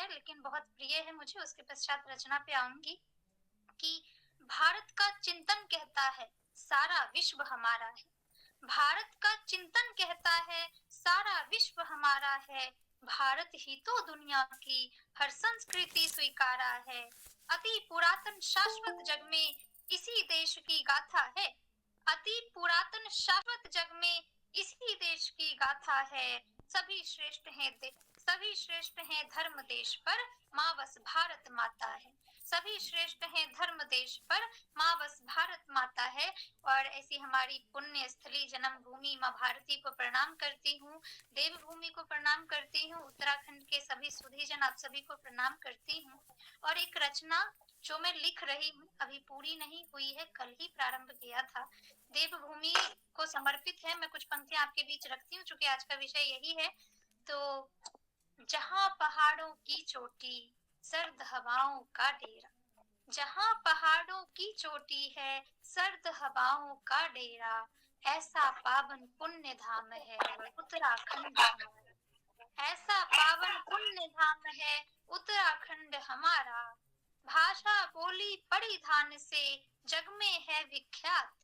है लेकिन बहुत प्रिय है मुझे, उसके पश्चात रचना पे आऊँगी कि भारत का चिंतन कहता है सारा विश्व हमारा है। भारत का चिंतन कहता है सारा विश्व हमारा है। भारत ही तो दुनिया की हर संस्कृति स्वीकारा है। अति पुरातन शाश्वत जग में इसी देश की गाथा है। अति पुरातन शाश्वत जग में इसी देश की गाथा है। सभी श्रेष्ठ हैं सभी श्रेष्ठ हैं धर्म देश पर, माँ बस भारत माता है। सभी श्रेष्ठ हैं धर्म देश पर, माँ बस भारत माता है। और ऐसी हमारी पुण्य स्थली जन्मभूमि माँ भारती को प्रणाम करती हूँ, देवभूमि को प्रणाम करती हूँ, उत्तराखंड के सभी सुधीजन आप सभी को प्रणाम करती हूँ। और एक रचना जो मैं लिख रही हूँ, अभी पूरी नहीं हुई है, कल ही प्रारंभ किया था, देवभूमि को समर्पित है। मैं कुछ पंक्तियां आपके बीच रखती हूँ चूंकि आज का विषय यही है। तो जहाँ पहाड़ों की चोटी, सर्द हवाओं का डेरा, जहाँ पहाड़ों की चोटी है, सर्द हवाओं का डेरा, ऐसा पावन पुण्य धाम है उत्तराखंड हमारा। ऐसा पावन पुण्य धाम है उत्तराखंड हमारा। भाषा बोली परिधान से जग में है विख्यात।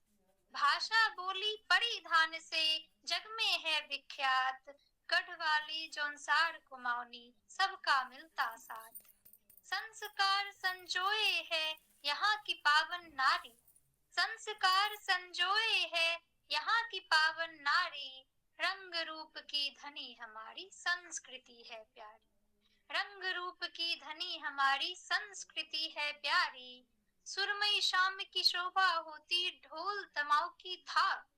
भाषा बोली परिधान से जग में है विख्यात। गढ़वाली जौनसार कुमाऊनी सबका मिलता साथ। संस्कार संजोए है यहाँ की पावन नारी। संस्कार संजोए है यहाँ की पावन नारी। रंग रूप की धनी हमारी संस्कृति है प्यारी। रंग रूप की धनी हमारी संस्कृति है प्यारी। सुरमई शाम की शोभा होती ढोल तमाऊ की थाप।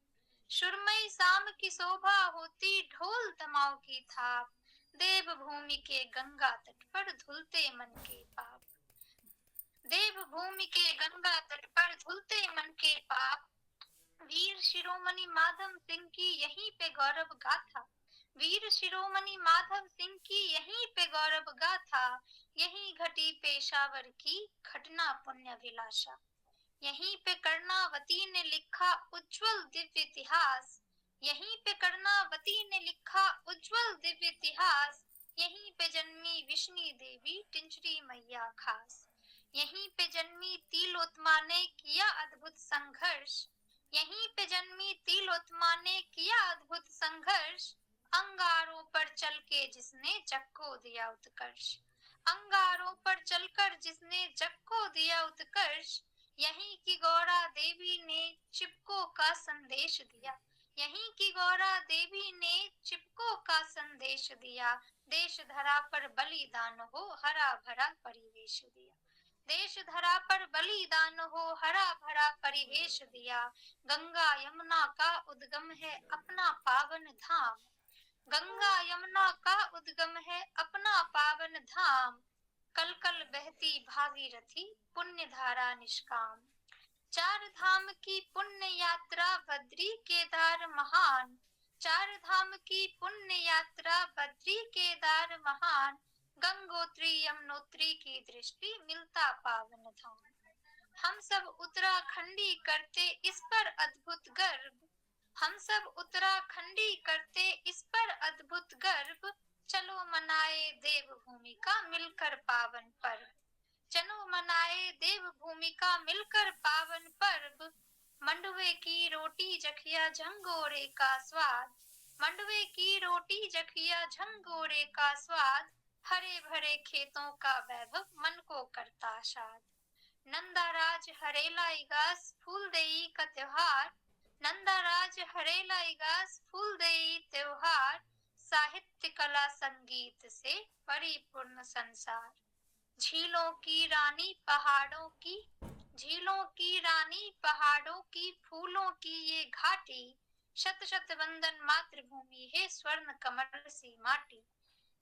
सुरमई शाम की शोभा होती ढोल तमाऊ की थाप। देवभूमि के गंगा तट पर धुलते मन के पाप। देवभूमि के गंगा तट पर धुलते मन के पाप। वीर शिरोमणि माधव सिंह की यहीं पे गौरव गाथा। वीर शिरोमणि माधव सिंह की यहीं पे गौरव गाथा। यहीं घटी पेशावर की घटना पुण्य विलासा। यहीं पे कर्णावती ने लिखा उज्जवल दिव्य इतिहास। यहीं पे कर्णावती ने लिखा उज्जवल दिव्य इतिहास। यहीं पे जन्मी विष्णु देवी टिंचरी मैया खास। यहीं पे जन्मी तिलोत्तमा ने किया अद्भुत संघर्ष। यहीं पे जन्मी तिलोत्तमा ने किया अद्भुत संघर्ष। अंगारों पर चल के जिसने जग को दिया उत्कर्ष। अंगारों पर चलकर जिसने जग को दिया उत्कर्ष। यहीं की गौरा देवी ने चिपको का संदेश दिया। यहीं की गौरा देवी ने चिपको का संदेश दिया। देश धरा पर बलिदान हो हरा भरा परिवेश दिया। देश धरा पर बलिदान हो हरा भरा परिवेश दिया। गंगा यमुना का उद्गम है अपना पावन धाम। गंगा यमुना का उद्गम है अपना पावन धाम। कल कल बहती भागीरथी पुण्य धारा निष्काम। चार धाम की पुण्य यात्रा बद्री केदार महान। चार धाम की पुण्य यात्रा बद्री केदार महान। गंगोत्री यमुनोत्री की दृष्टि मिलता पावन धाम। हम सब उत्तराखंडी करते इस पर अद्भुत गर्व। हम सब उत्तराखंडी करते इस पर अद्भुत गर्व। चलो मनाए देवभूमि का मिलकर पावन पर्व। चलो मनाए देवभूमि का मिलकर पावन पर्व। मंडुवे की रोटी जखिया झंगोरे का स्वाद। मंडुवे की रोटी जखिया झंगोरे का स्वाद। हरे भरे खेतों का वैभव मन को करता शाद। नंदाराज हरेला इगास फूल देई का त्योहार। नंदाराज हरेला इगास फूल देई त्योहार। साहित्य कला संगीत से परिपूर्ण संसार। झीलों की रानी पहाड़ों की, झीलों की रानी पहाड़ों की, फूलों की ये घाटी। शत शत वंदन मातृभूमि है स्वर्ण कमल सी माटी।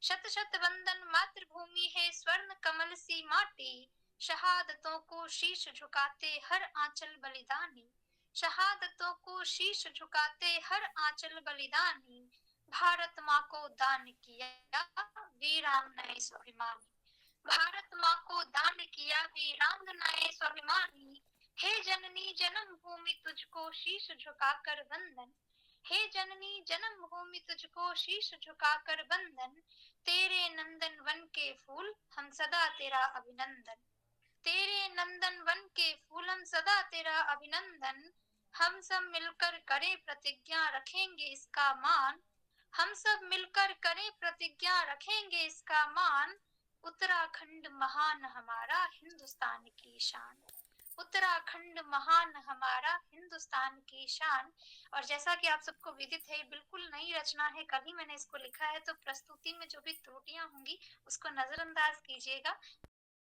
शत शत वंदन मातृभूमि है स्वर्ण कमल सी माटी। शहादतों को शीश झुकाते हर आंचल बलिदानी। शहादतों को शीश झुकाते हर आंचल बलिदानी। भारत माँ को दान किया वीरांगनाएं स्वाभिमानी। भारत माँ को दान किया वीरांगनाएं स्वाभिमानी। हे जननी जन्मभूमि तुझको शीश झुकाकर वंदन। हे जननी जन्म भूमि तुझको शीश झुकाकर बंदन, तेरे नंदन वन के फूल हम सदा तेरा अभिनंदन। तेरे नंदन वन के फूल हम सदा तेरा अभिनंदन। हम सब मिलकर करें प्रतिज्ञा रखेंगे इसका मान। हम सब मिलकर करें प्रतिज्ञा रखेंगे इसका मान। उत्तराखंड महान हमारा हिंदुस्तान की शान। उत्तराखंड महान हमारा हिंदुस्तान की शान। और जैसा कि आप सबको विदित है, बिल्कुल नई रचना है, कल ही मैंने इसको लिखा है, तो प्रस्तुति में जो भी त्रुटियां होंगी उसको नजरअंदाज कीजिएगा।